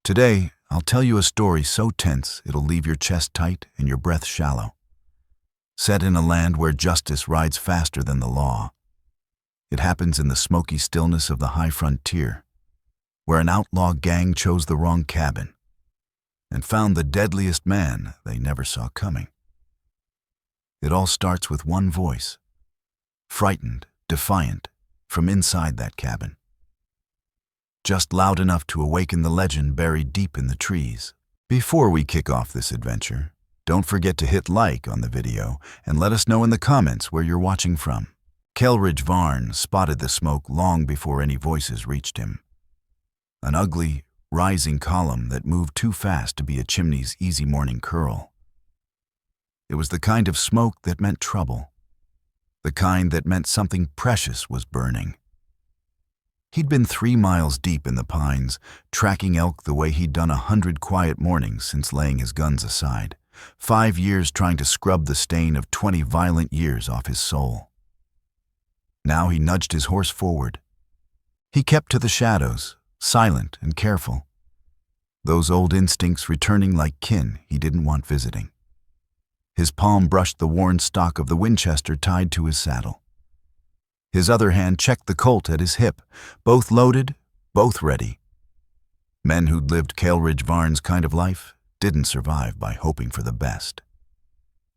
Today, I'll tell you a story so tense it'll leave your chest tight and your breath shallow. Set in a land where justice rides faster than the law. It happens in the smoky stillness of the high frontier, where an outlaw gang chose the wrong cabin and found the deadliest man they never saw coming. It all starts with one voice, frightened, defiant, from inside that cabin. Just loud enough to awaken the legend buried deep in the trees. Before we kick off this adventure, don't forget to hit like on the video and let us know in the comments where you're watching from. Kelridge Varn spotted the smoke long before any voices reached him. An ugly, rising column that moved too fast to be a chimney's easy morning curl. It was the kind of smoke that meant trouble, the kind that meant something precious was burning. He'd been 3 miles deep in the pines, tracking elk the way he'd done 100 quiet mornings since laying his guns aside, 5 years trying to scrub the stain of 20 violent years off his soul. Now he nudged his horse forward. He kept to the shadows, silent and careful, those old instincts returning like kin he didn't want visiting. His palm brushed the worn stock of the Winchester tied to his saddle. His other hand checked the Colt at his hip, both loaded, both ready. Men who'd lived Kaelridge Varn's kind of life didn't survive by hoping for the best.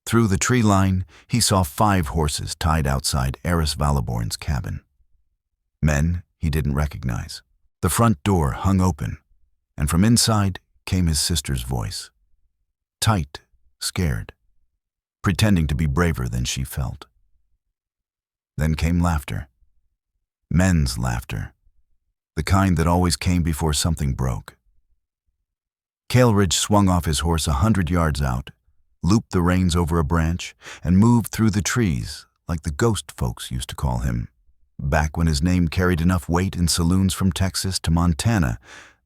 Through the tree line, he saw 5 horses tied outside Eris Valiborn's cabin. Men he didn't recognize. The front door hung open, and from inside came his sister's voice. Tight, scared, pretending to be braver than she felt. Then came laughter. Men's laughter. The kind that always came before something broke. Kaelridge swung off his horse 100 yards out, looped the reins over a branch, and moved through the trees like the ghost folks used to call him, back when his name carried enough weight in saloons from Texas to Montana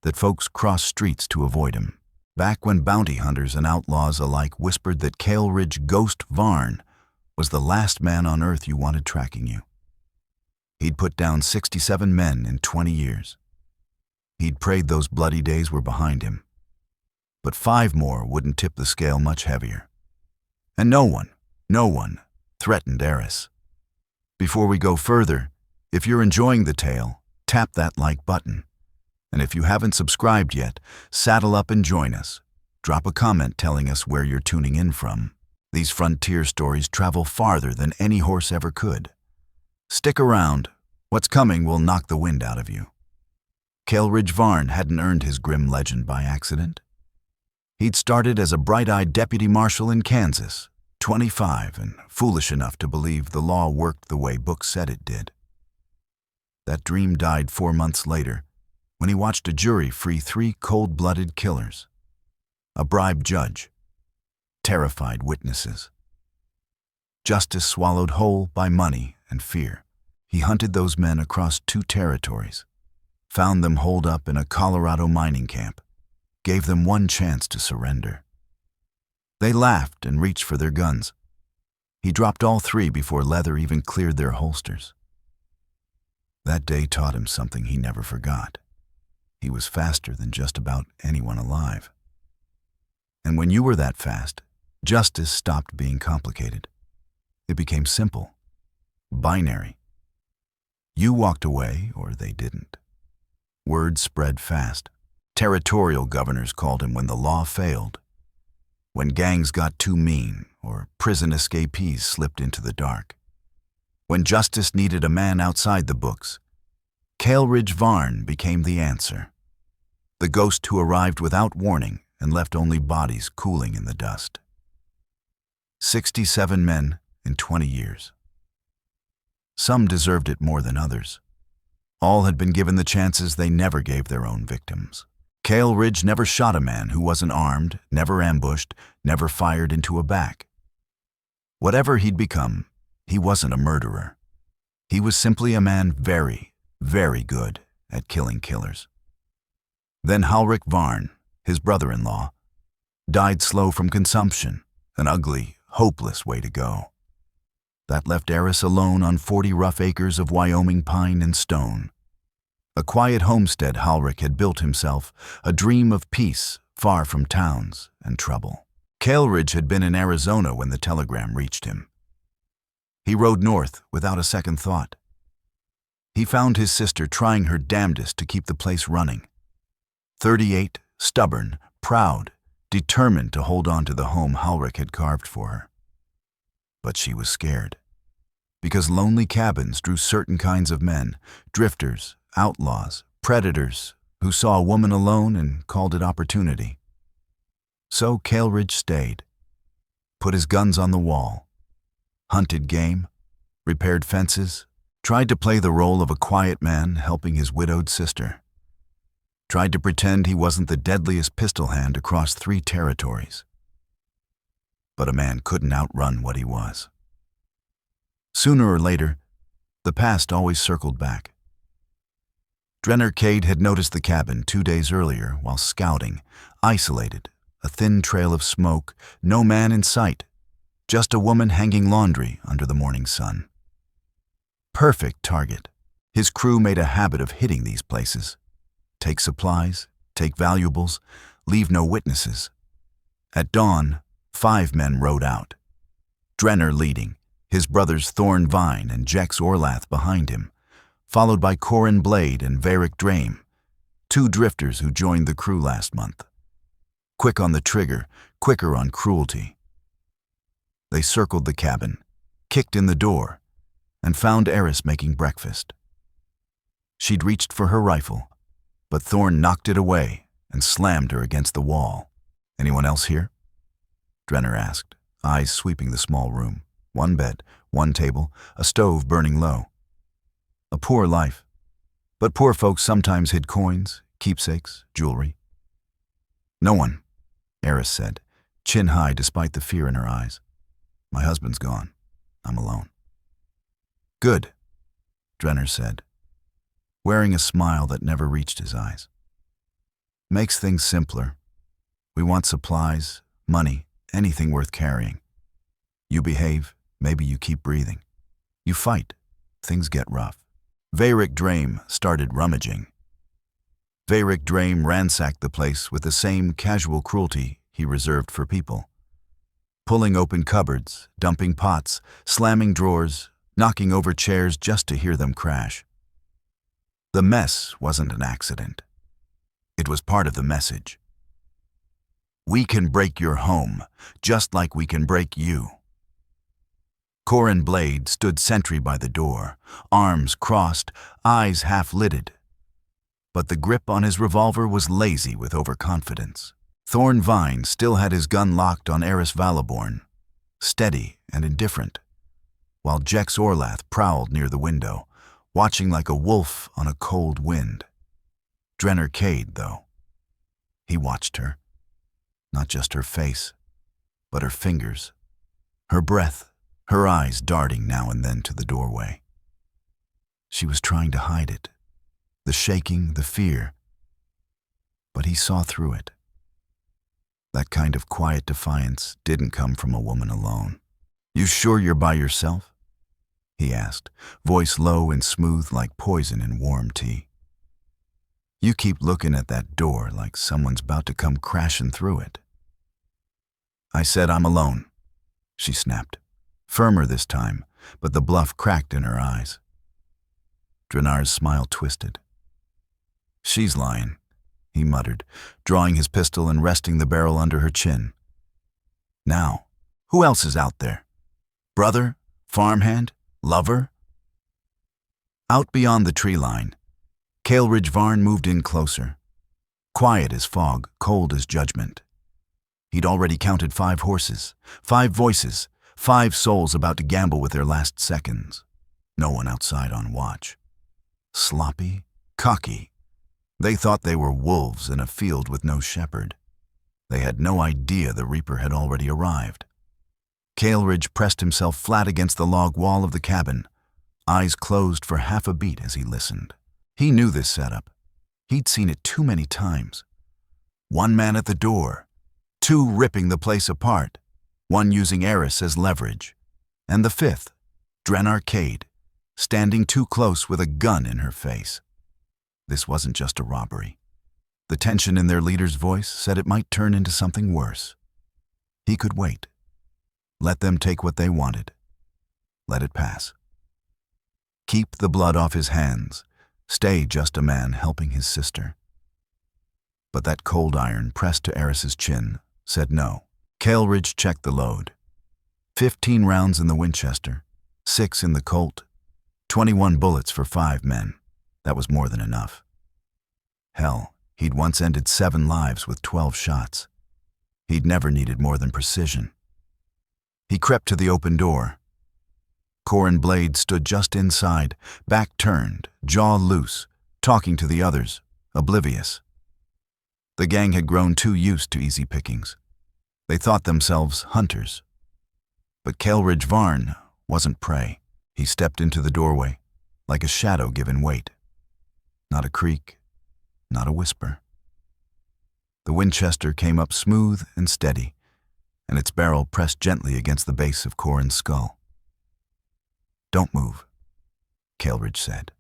that folks crossed streets to avoid him. Back when bounty hunters and outlaws alike whispered that Kaelridge Ghost Varn was the last man on earth you wanted tracking you. He'd put down 67 men in 20 years. He'd prayed those bloody days were behind him. But 5 more wouldn't tip the scale much heavier. And no one threatened Eris. Before we go further, if you're enjoying the tale, tap that like button. And if you haven't subscribed yet, saddle up and join us. Drop a comment telling us where you're tuning in from. These frontier stories travel farther than any horse ever could. Stick around. What's coming will knock the wind out of you. Kaelridge Varn hadn't earned his grim legend by accident. He'd started as a bright-eyed deputy marshal in Kansas, 25 and foolish enough to believe the law worked the way books said it did. That dream died 4 months later when he watched a jury free 3 cold-blooded killers, a bribed judge, terrified witnesses. Justice swallowed whole by money and fear. He hunted those men across 2 territories, found them holed up in a Colorado mining camp, gave them one chance to surrender. They laughed and reached for their guns. He dropped all 3 before leather even cleared their holsters. That day taught him something he never forgot. He was faster than just about anyone alive. And when you were that fast, justice stopped being complicated. It became simple, binary. You walked away or they didn't. Word spread fast. Territorial governors called him when the law failed, when gangs got too mean or prison escapees slipped into the dark. When justice needed a man outside the books, Kaelridge Varn became the answer. The ghost who arrived without warning and left only bodies cooling in the dust. 67 men in 20 years. Some deserved it more than others. All had been given the chances they never gave their own victims. Kaelridge never shot a man who wasn't armed, never ambushed, never fired into a back. Whatever he'd become, he wasn't a murderer. He was simply a man very, very good at killing killers. Then Kaelridge Varn, his brother-in-law, died slow from consumption, an ugly, hopeless way to go. That left Eris alone on 40 rough acres of Wyoming pine and stone. A quiet homestead Halric had built himself, a dream of peace, far from towns and trouble. Kaelridge had been in Arizona when the telegram reached him. He rode north without a second thought. He found his sister trying her damnedest to keep the place running. 38, stubborn, proud, determined to hold on to the home Halric had carved for her. But she was scared. Because lonely cabins drew certain kinds of men, drifters, outlaws, predators, who saw a woman alone and called it opportunity. So Kaelridge stayed, put his guns on the wall, hunted game, repaired fences, tried to play the role of a quiet man helping his widowed sister, tried to pretend he wasn't the deadliest pistol hand across 3 territories. But a man couldn't outrun what he was. Sooner or later, the past always circled back. Cade had noticed the cabin 2 days earlier while scouting, isolated, a thin trail of smoke, no man in sight, just a woman hanging laundry under the morning sun. Perfect target. His crew made a habit of hitting these places. Take supplies, take valuables, leave no witnesses. At dawn, 5 men rode out. Drenner leading, his brothers Thorn Vine and Jex Orlath behind him, followed by Corin Blade and Varick Drame, 2 drifters who joined the crew last month. Quick on the trigger, quicker on cruelty. They circled the cabin, kicked in the door, and found Eris making breakfast. She'd reached for her rifle, but Thorn knocked it away and slammed her against the wall. "Anyone else here?" Drenner asked, eyes sweeping the small room. 1 bed, 1 table, a stove burning low. A poor life. But poor folks sometimes hid coins, keepsakes, jewelry. "No one," Eris said, chin high despite the fear in her eyes. "My husband's gone. I'm alone." "Good," Drenner said, wearing a smile that never reached his eyes. "Makes things simpler. We want supplies, money, anything worth carrying. You behave, maybe you keep breathing. You fight, things get rough." Varick Drame started rummaging. Varick Drame ransacked the place with the same casual cruelty he reserved for people. Pulling open cupboards, dumping pots, slamming drawers, knocking over chairs just to hear them crash. The mess wasn't an accident. It was part of the message. We can break your home, just like we can break you. Corin Blade stood sentry by the door, arms crossed, eyes half-lidded. But the grip on his revolver was lazy with overconfidence. Thorn Vine still had his gun locked on Eris Valaborn, steady and indifferent, while Jex Orlath prowled near the window, watching like a wolf on a cold wind. Drenner Cade, though. He watched her. Not just her face, but her fingers, her breath, her eyes darting now and then to the doorway. She was trying to hide it, the shaking, the fear. But he saw through it. That kind of quiet defiance didn't come from a woman alone. "You sure you're by yourself?" he asked, voice low and smooth like poison in warm tea. "You keep looking at that door like someone's about to come crashing through it." "I said I'm alone," she snapped, firmer this time, but the bluff cracked in her eyes. Drenar's smile twisted. "She's lying," he muttered, drawing his pistol and resting the barrel under her chin. "Now, who else is out there? Brother? Farmhand? Lover?" Out beyond the tree line, Kaelridge Varn moved in closer. Quiet as fog, cold as judgment. He'd already counted 5 horses, 5 voices, 5 souls about to gamble with their last seconds. No one outside on watch. Sloppy, cocky. They thought they were wolves in a field with no shepherd. They had no idea the Reaper had already arrived. Kaelridge pressed himself flat against the log wall of the cabin, eyes closed for half a beat as he listened. He knew this setup. He'd seen it too many times. 1 man at the door, 2 ripping the place apart, 1 using Eris as leverage, and the 5th, Drenner Cade, standing too close with a gun in her face. This wasn't just a robbery. The tension in their leader's voice said it might turn into something worse. He could wait. Let them take what they wanted. Let it pass. Keep the blood off his hands. Stay just a man helping his sister. But that cold iron pressed to Eris's chin said no. Kaelridge checked the load. 15 rounds in the Winchester, 6 in the Colt, 21 bullets for 5 men. That was more than enough. Hell, he'd once ended 7 lives with 12 shots. He'd never needed more than precision. He crept to the open door. Corin Blade stood just inside, back turned, jaw loose, talking to the others, oblivious. The gang had grown too used to easy pickings. They thought themselves hunters. But Kelridge Varn wasn't prey. He stepped into the doorway, like a shadow given weight. Not a creak, not a whisper. The Winchester came up smooth and steady, and its barrel pressed gently against the base of Corin's skull. "Don't move," Kaelridge said.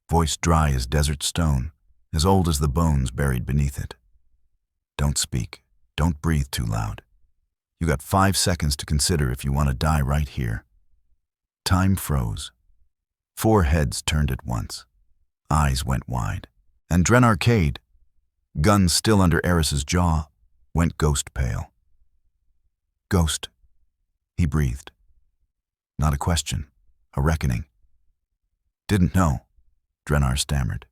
Voice dry as desert stone, as old as the bones buried beneath it. "Don't speak. Don't breathe too loud. You got 5 seconds to consider if you want to die right here." Time froze. 4 heads turned at once. Eyes went wide. And Dren Arcade, gun still under Eris's jaw, went ghost pale. "Ghost," he breathed. Not a question, a reckoning. "Didn't know," Drenar stammered.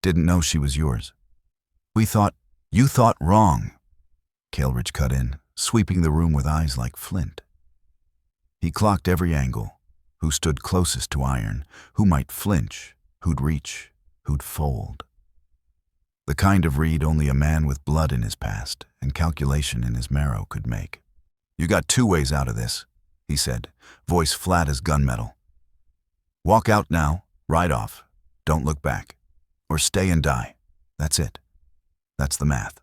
"Didn't know she was yours. You thought wrong," Kaelridge cut in, sweeping the room with eyes like flint. He clocked every angle, who stood closest to iron, who might flinch, who'd reach, who'd fold. The kind of read only a man with blood in his past and calculation in his marrow could make. "You got 2 ways out of this," he said, voice flat as gunmetal. "Walk out now, ride off, don't look back, or stay and die. That's it. That's the math."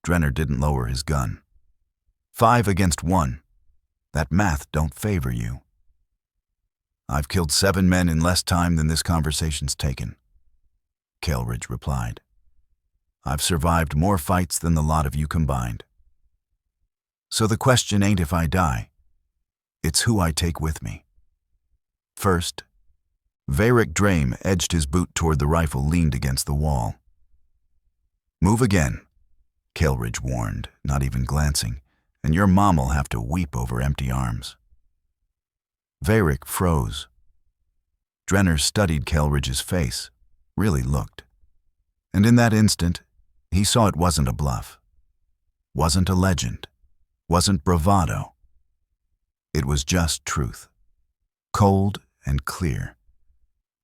Drenner didn't lower his gun. 5 against 1. That math don't favor you. "I've killed 7 men in less time than this conversation's taken," Kaelridge replied. "I've survived more fights than the lot of you combined. So the question ain't if I die. It's who I take with me." First, Varric Drame edged his boot toward the rifle leaned against the wall. "Move again," Kaelridge warned, not even glancing, "and your mom'll have to weep over empty arms." Varric froze. Drenner studied Kaelridge's face, really looked. And in that instant, he saw it wasn't a bluff. Wasn't a legend. Wasn't bravado. It was just truth. Cold and clear.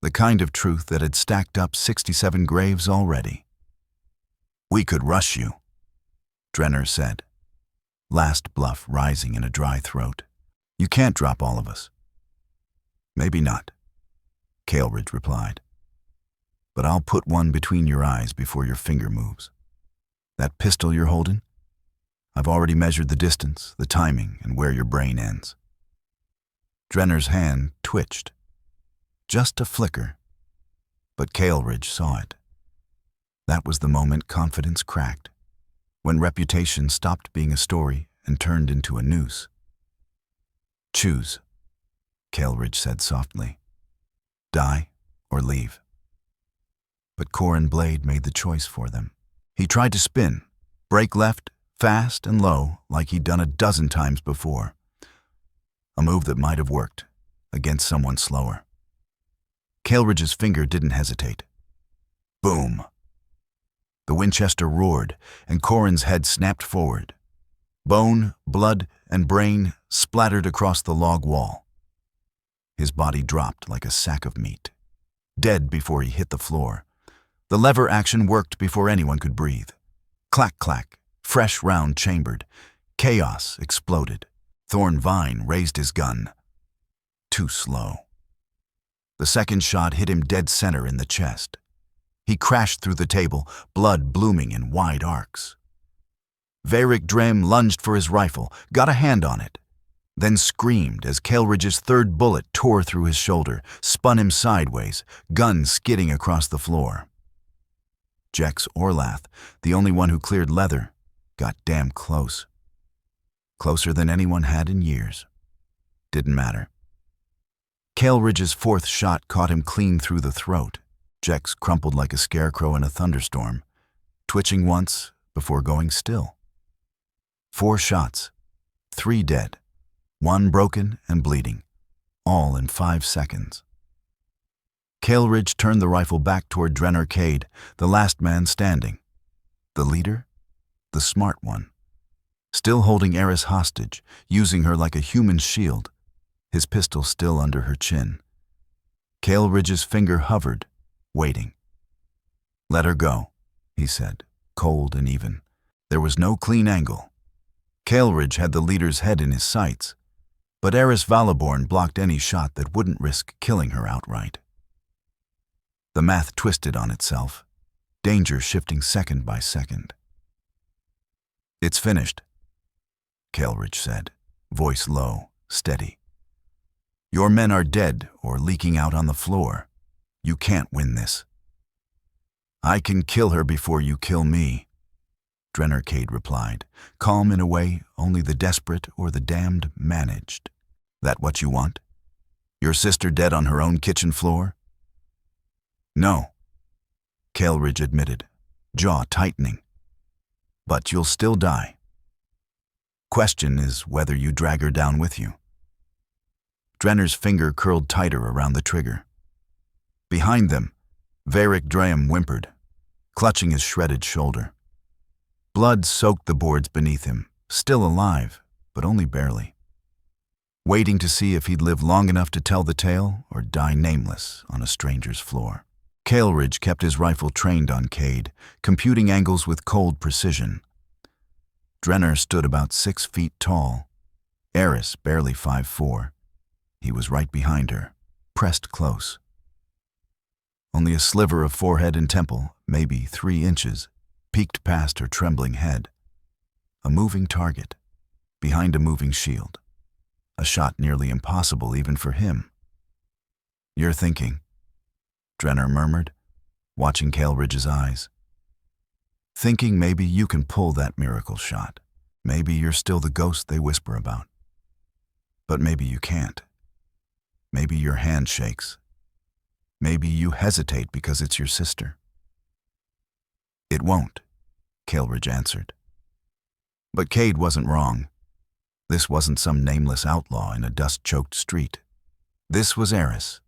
The kind of truth that had stacked up 67 graves already. "We could rush you," Drenner said, last bluff rising in a dry throat. "You can't drop all of us." "Maybe not," Kaelridge replied. "But I'll put one between your eyes before your finger moves. That pistol you're holding? I've already measured the distance, the timing, and where your brain ends." Drenner's hand twitched. Just a flicker. But Kaelridge saw it. That was the moment confidence cracked, when reputation stopped being a story and turned into a noose. "Choose," Kaelridge said softly. "Die or leave." But Corin Blade made the choice for them. He tried to spin, break left, fast and low, like he'd done a dozen times before. A move that might have worked, against someone slower. Kaelridge's finger didn't hesitate. Boom! The Winchester roared, and Corin's head snapped forward. Bone, blood, and brain splattered across the log wall. His body dropped like a sack of meat, dead before he hit the floor. The lever action worked before anyone could breathe. Clack, clack, fresh round chambered. Chaos exploded. Thorn Vine raised his gun. Too slow. The second shot hit him dead center in the chest. He crashed through the table, blood blooming in wide arcs. Varric Drame lunged for his rifle, got a hand on it. then screamed as Kaelridge's third bullet tore through his shoulder, spun him sideways, gun skidding across the floor. Jex Orlath, the only one who cleared leather, got damn close. Closer than anyone had in years. Didn't matter. Kaelridge's fourth shot caught him clean through the throat. Jex crumpled like a scarecrow in a thunderstorm, twitching once before going still. 4 shots, 3 dead, 1 broken and bleeding, all in 5 seconds. Kaelridge turned the rifle back toward Drenner Cade, the last man standing. The leader? The smart one. Still holding Eris hostage, using her like a human shield, his pistol still under her chin. Kaelridge's finger hovered, waiting. "Let her go," he said, cold and even. There was no clean angle. Kaelridge had the leader's head in his sights, but Eris Valaborn blocked any shot that wouldn't risk killing her outright. The math twisted on itself, danger shifting second by second. "It's finished," Kaelridge said, voice low, steady. "Your men are dead or leaking out on the floor. You can't win this." "I can kill her before you kill me," Drenner Cade replied, calm in a way only the desperate or the damned managed. "That what you want? Your sister dead on her own kitchen floor?" "No," Kaelridge admitted, jaw tightening. "But you'll still die. Question is whether you drag her down with you." Drenner's finger curled tighter around the trigger. Behind them, Varric Draham whimpered, clutching his shredded shoulder. Blood soaked the boards beneath him, still alive, but only barely. Waiting to see if he'd live long enough to tell the tale or die nameless on a stranger's floor. Kaelridge kept his rifle trained on Cade, computing angles with cold precision. Drenner stood about 6 feet tall. Eris barely 5'4". He was right behind her, pressed close. Only a sliver of forehead and temple, maybe 3 inches, peeked past her trembling head. A moving target, behind a moving shield. A shot nearly impossible even for him. "You're thinking," Drenner murmured, watching Kaelridge's eyes. "Thinking maybe you can pull that miracle shot. Maybe you're still the ghost they whisper about. But maybe you can't. Maybe your hand shakes. Maybe you hesitate because it's your sister." "It won't," Kaelridge answered. But Cade wasn't wrong. This wasn't some nameless outlaw in a dust-choked street. This was Eris,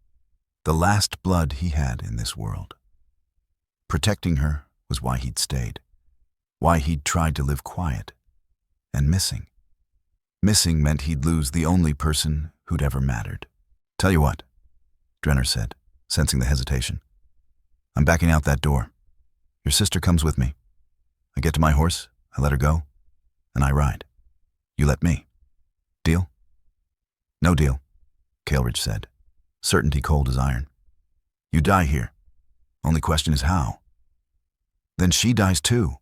the last blood he had in this world. Protecting her was why he'd stayed, why he'd tried to live quiet. And missing. Missing meant he'd lose the only person who'd ever mattered. "Tell you what," Drenner said, sensing the hesitation. "I'm backing out that door. Your sister comes with me. I get to my horse, I let her go, and I ride. You let me. Deal?" "No deal," Kaelridge said, certainty cold as iron. "You die here. Only question is how." "Then she dies too."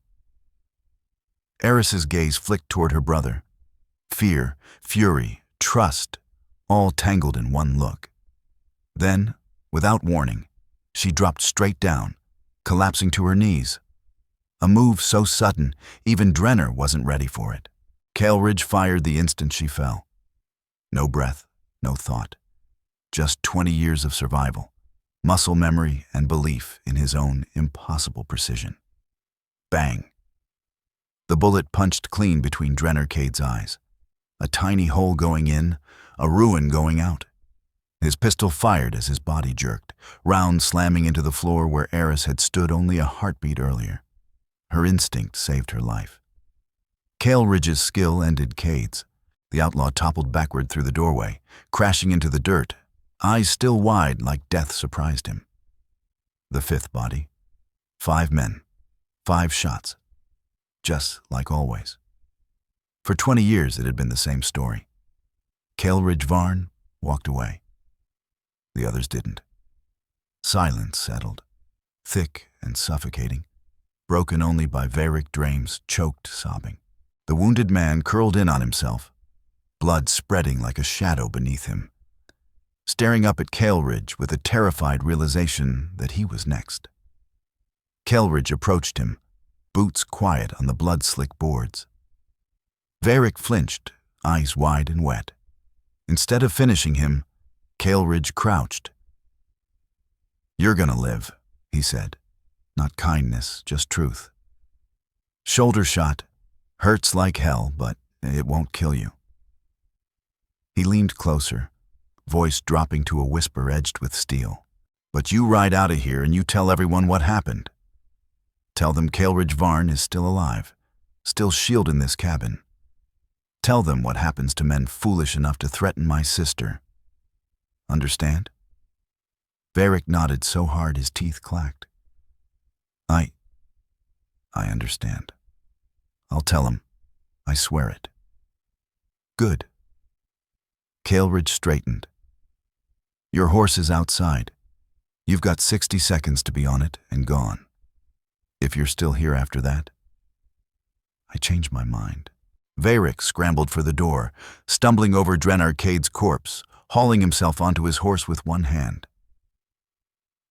Eris's gaze flicked toward her brother. Fear, fury, trust, all tangled in one look. Then, without warning, she dropped straight down, collapsing to her knees. A move so sudden, even Drenner wasn't ready for it. Kaelridge fired the instant she fell. No breath, no thought. Just 20 years of survival, muscle memory and belief in his own impossible precision. Bang. The bullet punched clean between Drenner Cade's eyes. A tiny hole going in, a ruin going out. His pistol fired as his body jerked, round slamming into the floor where Eris had stood only a heartbeat earlier. Her instinct saved her life. Kaelridge's skill ended Cade's. The outlaw toppled backward through the doorway, crashing into the dirt, eyes still wide like death surprised him. The 5th body. 5 men. 5 shots. Just like always. For 20 years it had been the same story. Kelridge Varn walked away. The others didn't. Silence settled, thick and suffocating, broken only by Varric Draham's choked sobbing. The wounded man curled in on himself, blood spreading like a shadow beneath him, staring up at Kaelridge with a terrified realization that he was next. Kelridge approached him, boots quiet on the blood-slick boards. Varric flinched, eyes wide and wet. Instead of finishing him, Kaelridge crouched. "You're gonna live," he said. Not kindness, just truth. "Shoulder shot. Hurts like hell, but it won't kill you." He leaned closer, voice dropping to a whisper edged with steel. "But you ride out of here and you tell everyone what happened. Tell them Kaelridge Varn is still alive, still shielding this cabin. Tell them what happens to men foolish enough to threaten my sister. Understand?" Varric nodded so hard his teeth clacked. I understand. I'll tell him. I swear it." "Good." Kaelridge straightened. "Your horse is outside. You've got 60 seconds to be on it and gone. If you're still here after that." "I changed my mind." Varric scrambled for the door, stumbling over Dren Arcade's corpse, hauling himself onto his horse with one hand.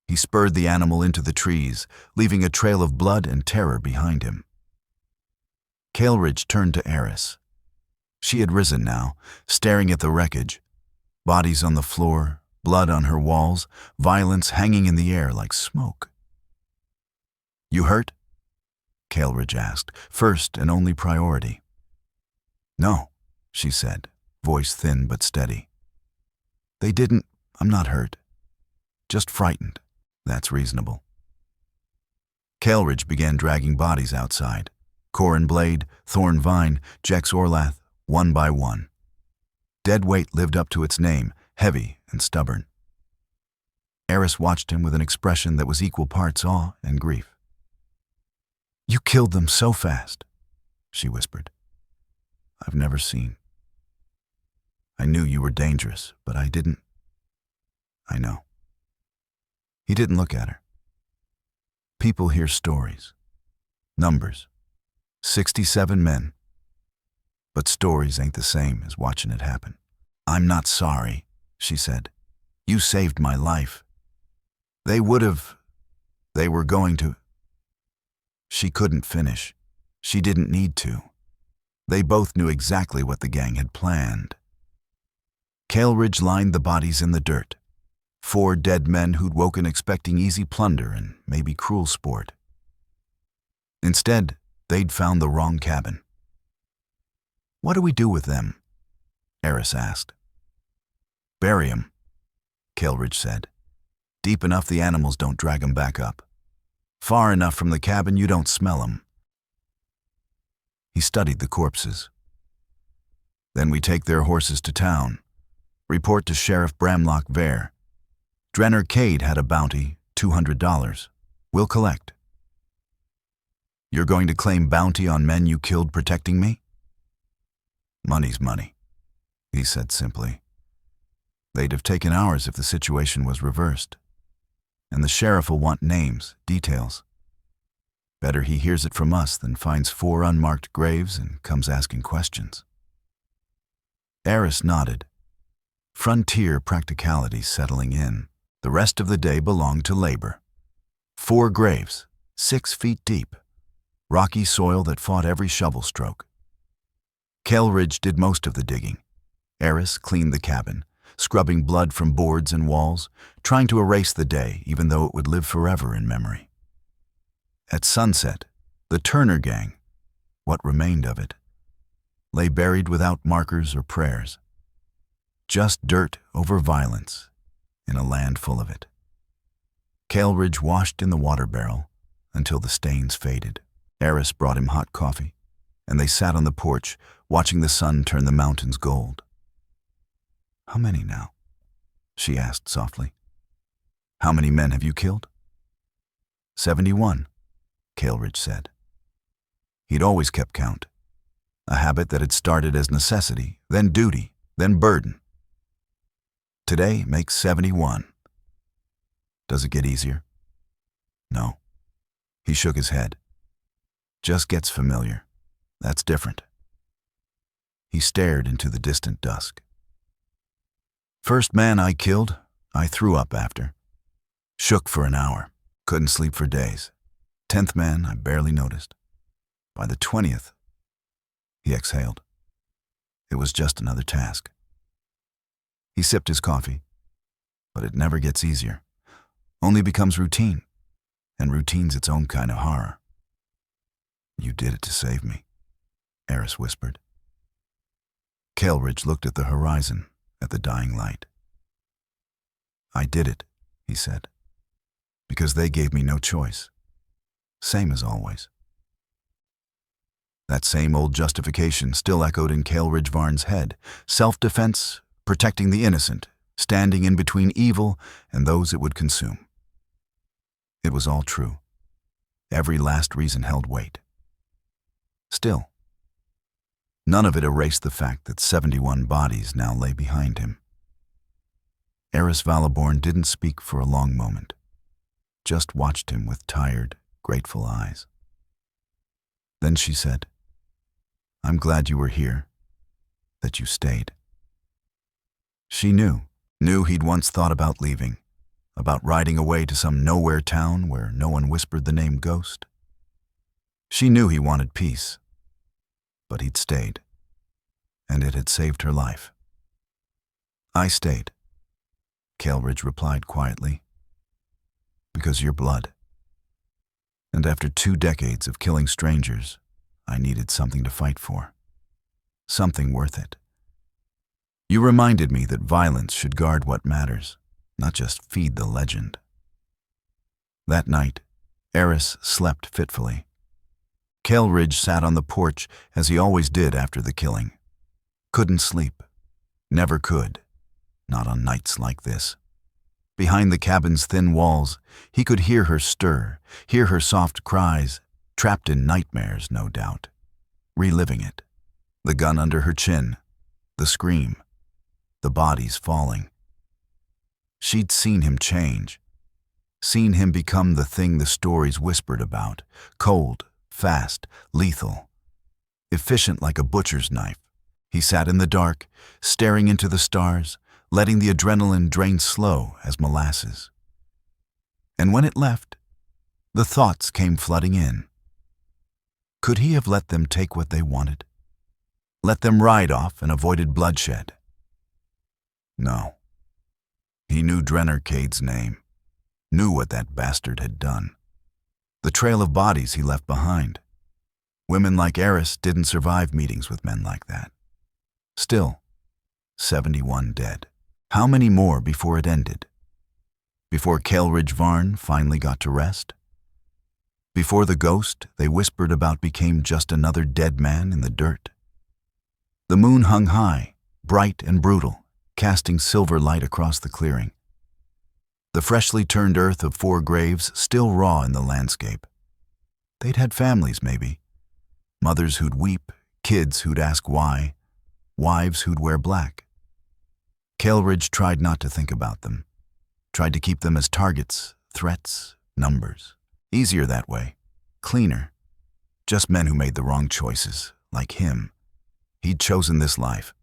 He spurred the animal into the trees, leaving a trail of blood and terror behind him. Kaelridge turned to Eris. She had risen now, staring at the wreckage. Bodies on the floor, blood on her walls, violence hanging in the air like smoke. "You hurt?" Kaelridge asked, first and only priority. "No," she said, voice thin but steady. "They didn't. I'm not hurt. Just frightened. That's reasonable." Kaelridge began dragging bodies outside. Corin Blade, Thorn Vine, Jex Orlath, one by one. Dead weight lived up to its name, heavy and stubborn. Eris watched him with an expression that was equal parts awe and grief. "You killed them so fast," she whispered. "I've never seen. I knew you were dangerous, but I didn't." "I know." He didn't look at her. "People hear stories. Numbers. 67 men. But stories ain't the same as watching it happen." "I'm not sorry," she said. "You saved my life. They were going to." She couldn't finish. She didn't need to. They both knew exactly what the gang had planned. Kaelridge lined the bodies in the dirt. 4 dead men who'd woken expecting easy plunder and maybe cruel sport. Instead, they'd found the wrong cabin. "What do we do with them?" Eris asked. "Bury 'em," Kelridge said. "Deep enough the animals don't drag 'em back up. Far enough from the cabin you don't smell 'em." He studied the corpses. "Then we take their horses to town. Report to Sheriff Bramlock Vare. Dren Arcade had a bounty, $200. We'll collect." "You're going to claim bounty on men you killed protecting me?" "Money's money," he said simply. "They'd have taken ours if the situation was reversed. And the sheriff will want names, details. Better he hears it from us than finds 4 unmarked graves and comes asking questions." Eris nodded. Frontier practicality settling in. The rest of the day belonged to labor. 4 graves, 6 feet deep. Rocky soil that fought every shovel stroke. Kelridge did most of the digging. Eris cleaned the cabin, scrubbing blood from boards and walls, trying to erase the day even though it would live forever in memory. At sunset, the Turner gang, what remained of it, lay buried without markers or prayers. Just dirt over violence in a land full of it. Kaelridge washed in the water barrel until the stains faded. Eris brought him hot coffee, and they sat on the porch, watching the sun turn the mountains gold. "How many now?" she asked softly. "How many men have you killed?" 71, Kaelridge said. He'd always kept count, a habit that had started as necessity, then duty, then burden. Today makes 71. Does it get easier? No. He shook his head. Just gets familiar. That's different. He stared into the distant dusk. First man I killed, I threw up after. Shook for an hour. Couldn't sleep for days. 10th man, I barely noticed. By the 20th, he exhaled. It was just another task. He sipped his coffee, but it never gets easier. Only becomes routine, and routine's its own kind of horror. You did it to save me, Eris whispered. Kelridge looked at the horizon, at the dying light. I did it, he said, because they gave me no choice. Same as always. That same old justification still echoed in Kaelridge Varn's head. Self-defense, protecting the innocent, standing in between evil and those it would consume. It was all true. Every last reason held weight. Still, none of it erased the fact that 71 bodies now lay behind him. Eris Valaborn didn't speak for a long moment, just watched him with tired, grateful eyes. Then she said, I'm glad you were here, that you stayed. She knew he'd once thought about leaving, about riding away to some nowhere town where no one whispered the name Ghost. She knew he wanted peace, but he'd stayed, and it had saved her life. I stayed, Kelridge replied quietly, because your blood. And after 2 decades of killing strangers, I needed something to fight for. Something worth it. You reminded me that violence should guard what matters, not just feed the legend. That night, Eris slept fitfully. Kelridge sat on the porch as he always did after the killing. Couldn't sleep. Never could. Not on nights like this. Behind the cabin's thin walls, he could hear her stir, hear her soft cries, trapped in nightmares, no doubt. Reliving it. The gun under her chin. The scream. The bodies falling. She'd seen him change. Seen him become the thing the stories whispered about. Cold, fast, lethal. Efficient like a butcher's knife. He sat in the dark, staring into the stars, letting the adrenaline drain slow as molasses. And when it left, the thoughts came flooding in. Could he have let them take what they wanted? Let them ride off and avoided bloodshed? No. He knew Drenarcade's name, knew what that bastard had done. The trail of bodies he left behind. Women like Eris didn't survive meetings with men like that. Still, 71 dead. How many more before it ended? Before Kaelridge Varn finally got to rest? Before the ghost they whispered about became just another dead man in the dirt? The moon hung high, bright and brutal, casting silver light across the clearing. The freshly turned earth of 4 graves still raw in the landscape. They'd had families, maybe. Mothers who'd weep, kids who'd ask why, wives who'd wear black. Kelridge tried not to think about them, tried to keep them as targets, threats, numbers. Easier that way, cleaner. Just men who made the wrong choices, like him. He'd chosen this life,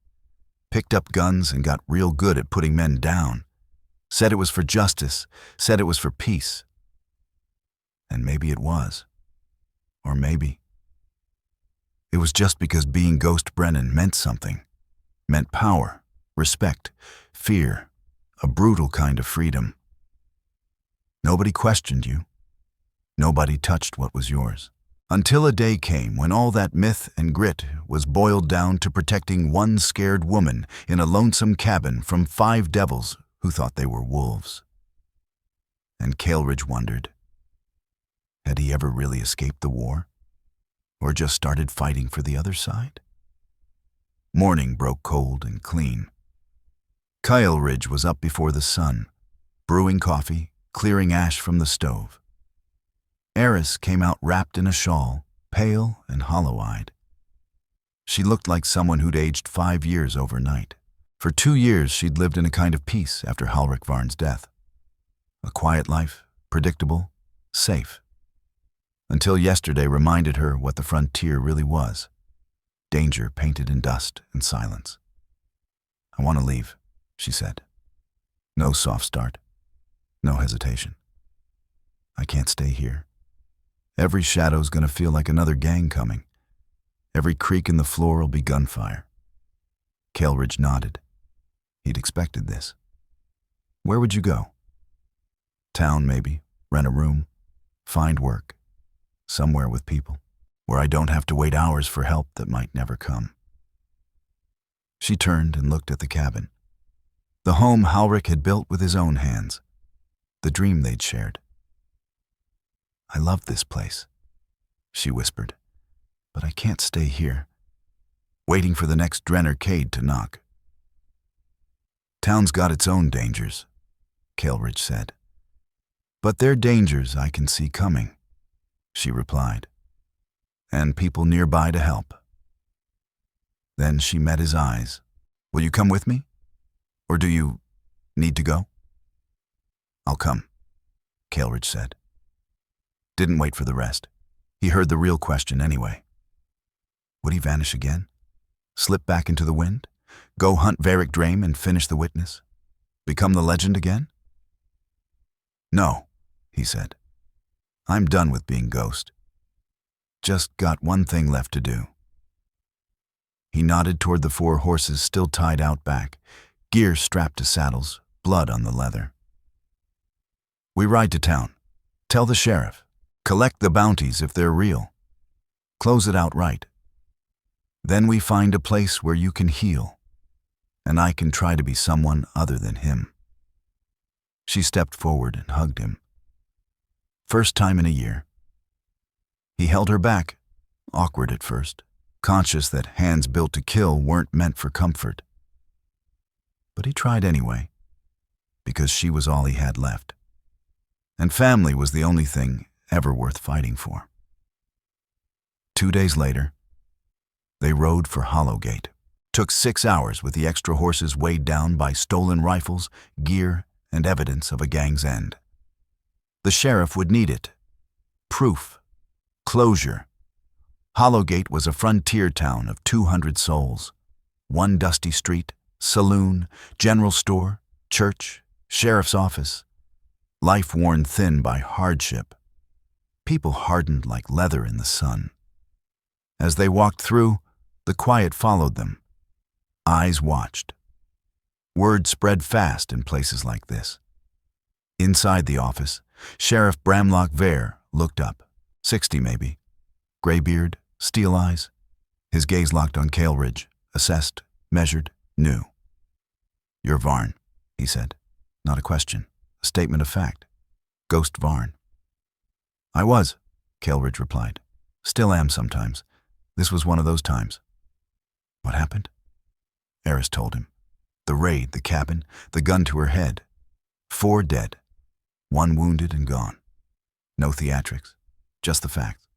picked up guns and got real good at putting men down. Said it was for justice, said it was for peace. And maybe it was. Or maybe it was just because being Ghost Brennan meant something, meant power, respect, fear, a brutal kind of freedom. Nobody questioned you. Nobody touched what was yours. Until a day came when all that myth and grit was boiled down to protecting one scared woman in a lonesome cabin from 5 devils who thought they were wolves. And Kelridge wondered, had he ever really escaped the war? Or just started fighting for the other side? Morning broke cold and clean. Kaelridge was up before the sun, brewing coffee, clearing ash from the stove. Eris came out wrapped in a shawl, pale and hollow-eyed. She looked like someone who'd aged 5 years overnight. For 2 years she'd lived in a kind of peace after Kaelridge Varn's death. A quiet life, predictable, safe. Until yesterday reminded her what the frontier really was. danger painted in dust and silence. "I want to leave," she said. No soft start, no hesitation. "I can't stay here. Every shadow's gonna feel like another gang coming. Every creak in the floor will be gunfire." Kaelridge nodded. He'd expected this. "Where would you go?" "Town, maybe. Rent a room. Find work. Somewhere with people. Where I don't have to wait hours for help that might never come." She turned and looked at the cabin. The home Halric had built with his own hands. The dream they'd shared. "I love this place," she whispered, "but I can't stay here, waiting for the next Drenarcade to knock." "Town's got its own dangers," Kaelridge said. "But they're dangers I can see coming," she replied, "and people nearby to help." Then she met his eyes. "Will you come with me? Or do you need to go?" "I'll come," Kaelridge said. Didn't wait for the rest. He heard the real question anyway. Would he vanish again? Slip back into the wind? Go hunt Varric Drame and finish the witness? Become the legend again? "No," he said. "I'm done with being Ghost. Just got one thing left to do." He nodded toward the 4 horses still tied out back, gear strapped to saddles, blood on the leather. "We ride to town. Tell the sheriff. Collect the bounties if they're real. Close it out right. Then we find a place where you can heal, and I can try to be someone other than him." She stepped forward and hugged him. First time in a year. He held her back, awkward at first, conscious that hands built to kill weren't meant for comfort. But he tried anyway, because she was all he had left. And family was the only thing ever worth fighting for. 2 days later, they rode for Hollowgate. Took 6 hours with the extra horses weighed down by stolen rifles, gear, and evidence of a gang's end. The sheriff would need it. Proof. Closure. Hollowgate was a frontier town of 200 souls. One dusty street, saloon, general store, church, sheriff's office. Life worn thin by hardship. People hardened like leather in the sun. As they walked through, the quiet followed them. Eyes watched. Word spread fast in places like this. Inside the office, Sheriff Bramlock Vare looked up, 60 maybe. Gray beard, steel eyes. His gaze locked on Kaelridge, assessed, measured, knew. "You're Varn," he said. Not a question, a statement of fact. Ghost Varn. "I was," Kaelridge replied. "Still am sometimes. This was one of those times." "What happened?" Eris told him. The raid, the cabin, the gun to her head. 4 dead. 1 wounded and gone. No theatrics, just the facts.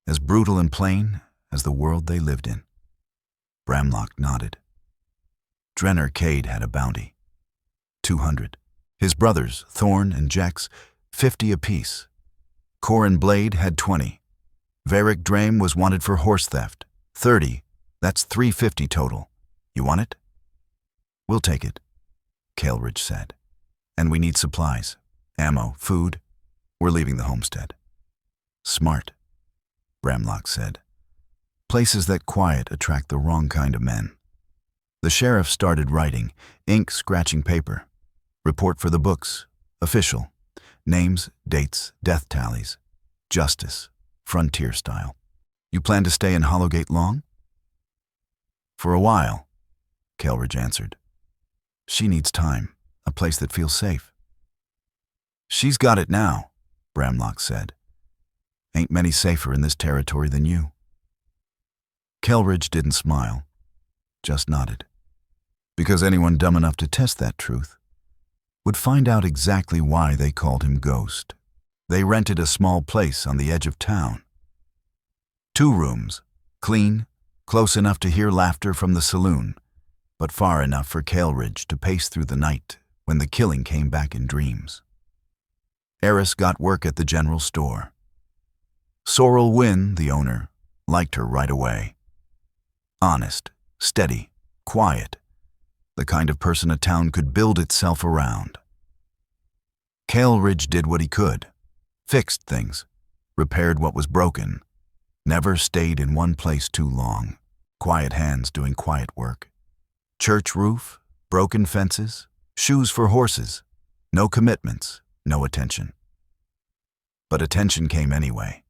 As brutal and plain as the world they lived in. Bramlock nodded. Drenarcade had a bounty. 200. His brothers, Thorn and Jex, 50 apiece. Corin Blade had 20. Varric Drame was wanted for horse theft. 30. That's 350 total. You want it? "We'll take it," Kaelridge said. "And we need supplies. Ammo, food. We're leaving the homestead." "Smart," Bramlock said. "Places that quiet attract the wrong kind of men." The sheriff started writing, ink scratching paper. Report for the books. Official. Names, dates, death tallies. Justice. Frontier style. "You plan to stay in Hollowgate long?" "For a while," Kelridge answered. "She needs time, a place that feels safe." "She's got it now," Bramlock said. "Ain't many safer in this territory than you." Kelridge didn't smile, just nodded. Because anyone dumb enough to test that truth would find out exactly why they called him Ghost. They rented a small place on the edge of town. 2 rooms, clean, close enough to hear laughter from the saloon, but far enough for Kaelridge to pace through the night when the killing came back in dreams. Eris got work at the general store. Sorrel Wynn, the owner, liked her right away. Honest, steady, quiet. The kind of person a town could build itself around. Kaelridge did what he could. Fixed things. Repaired what was broken. Never stayed in one place too long. Quiet hands doing quiet work. Church roof, broken fences, shoes for horses. No commitments, no attention. But attention came anyway.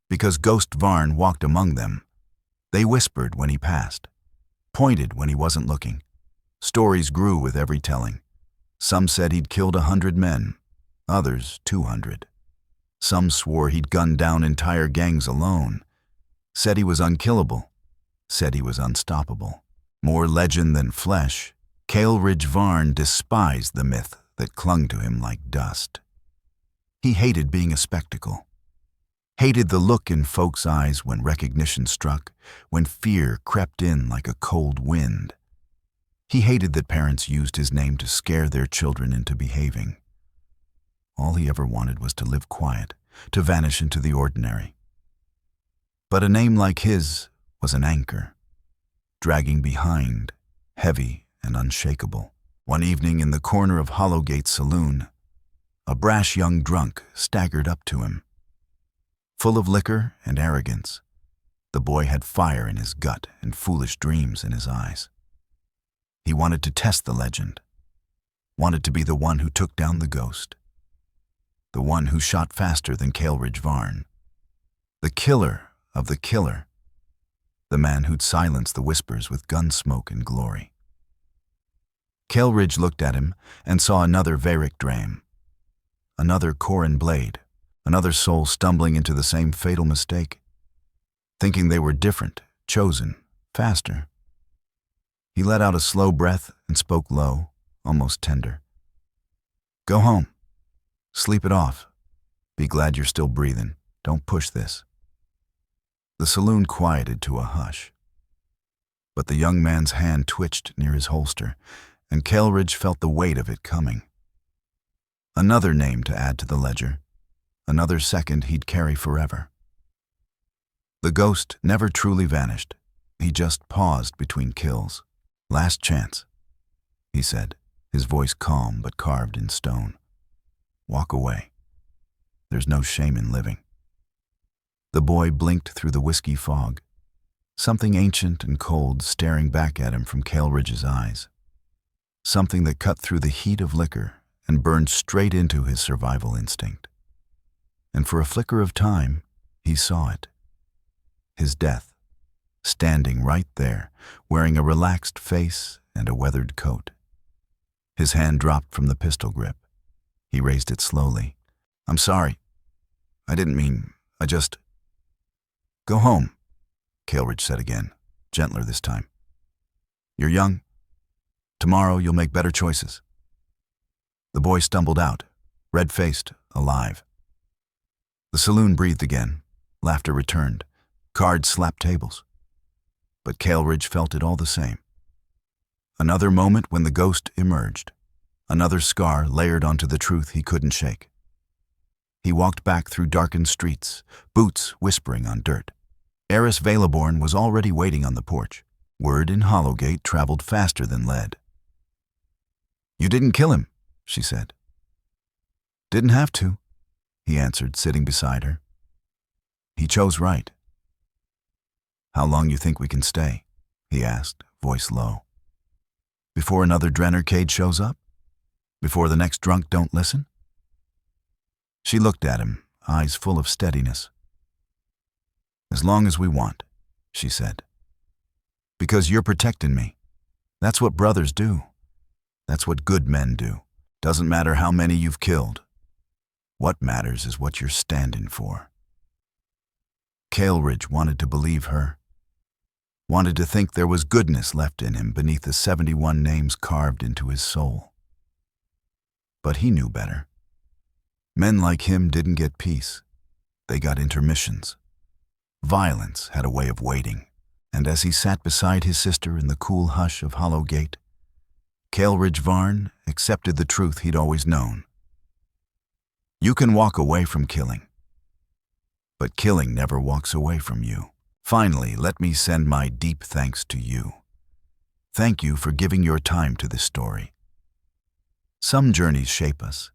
Because Ghost Varn walked among them. They whispered when he passed. Pointed when he wasn't looking. Stories grew with every telling. Some said he'd killed 100 men. Others 200. Some swore he'd gunned down entire gangs alone. Said he was unkillable. Said he was unstoppable. More legend than flesh, Kaelridge Varn despised the myth that clung to him like dust. He hated being a spectacle. Hated the look in folks' eyes when recognition struck, when fear crept in like a cold wind. He hated that parents used his name to scare their children into behaving. All he ever wanted was to live quiet, to vanish into the ordinary. But a name like his was an anchor, dragging behind, heavy and unshakable. One evening in the corner of Hollowgate Saloon, a brash young drunk staggered up to him. Full of liquor and arrogance, the boy had fire in his gut and foolish dreams in his eyes. He wanted to test the legend, wanted to be the one who took down the ghost, the one who shot faster than Kaelridge Varn, the killer of the killer, the man who'd silence the whispers with gun smoke and glory. Kelridge looked at him and saw another Varric Drame, another Corin blade, another soul stumbling into the same fatal mistake, thinking they were different, chosen, faster. He let out a slow breath and spoke low, almost tender. Go home. Sleep it off. Be glad you're still breathing. Don't push this. The saloon quieted to a hush. But the young man's hand twitched near his holster, and Kelridge felt the weight of it coming. Another name to add to the ledger, another second he'd carry forever. The ghost never truly vanished. He just paused between kills. Last chance, he said, his voice calm but carved in stone. Walk away. There's no shame in living. The boy blinked through the whiskey fog, something ancient and cold staring back at him from Kaelridge's eyes, something that cut through the heat of liquor and burned straight into his survival instinct. And for a flicker of time, he saw it. His death, standing right there, wearing a relaxed face and a weathered coat. His hand dropped from the pistol grip. He raised it slowly. I'm sorry. I didn't mean, I just... Go home, Kaelridge said again, gentler this time. You're young. Tomorrow you'll make better choices. The boy stumbled out, red-faced, alive. The saloon breathed again. Laughter returned. Cards slapped tables. But Kaelridge felt it all the same. Another moment when the ghost emerged. Another scar layered onto the truth he couldn't shake. He walked back through darkened streets, boots whispering on dirt. Heiress Velaborn was already waiting on the porch. Word in Hollowgate traveled faster than lead. You didn't kill him, she said. Didn't have to, he answered, sitting beside her. He chose right. How long you think we can stay? He asked, voice low. Before another Drennercade shows up? Before the next drunk don't listen? She looked at him, eyes full of steadiness. As long as we want, she said. Because you're protecting me. That's what brothers do. That's what good men do. Doesn't matter how many you've killed. What matters is what you're standing for. Kaelridge wanted to believe her. Wanted to think there was goodness left in him beneath the 71 names carved into his soul. But he knew better. Men like him didn't get peace. They got intermissions. Violence had a way of waiting, and as he sat beside his sister in the cool hush of Hollowgate, Kaelridge Varn accepted the truth he'd always known. You can walk away from killing, but killing never walks away from you. Finally, let me send my deep thanks to you. Thank you for giving your time to this story. Some journeys shape us,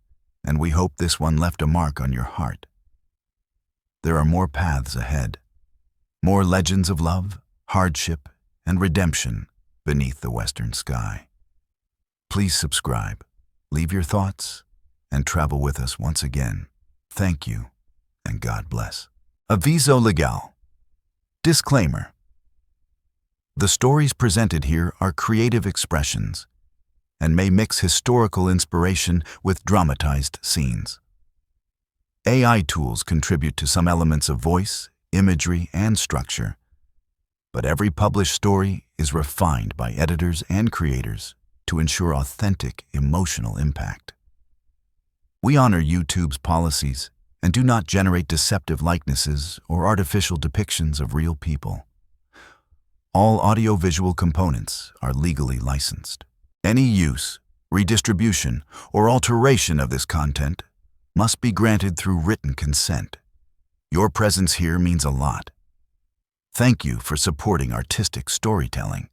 and we hope this one left a mark on your heart. There are more paths ahead, more legends of love, hardship, and redemption beneath the western sky. Please subscribe, leave your thoughts, and travel with us once again. Thank you, and God bless. Aviso legal. Disclaimer. The stories presented here are creative expressions and may mix historical inspiration with dramatized scenes. AI tools contribute to some elements of voice, imagery, and structure, but every published story is refined by editors and creators to ensure authentic emotional impact. We honor YouTube's policies and do not generate deceptive likenesses or artificial depictions of real people. All audiovisual components are legally licensed. Any use, redistribution, or alteration of this content must be granted through written consent. Your presence here means a lot. Thank you for supporting artistic storytelling.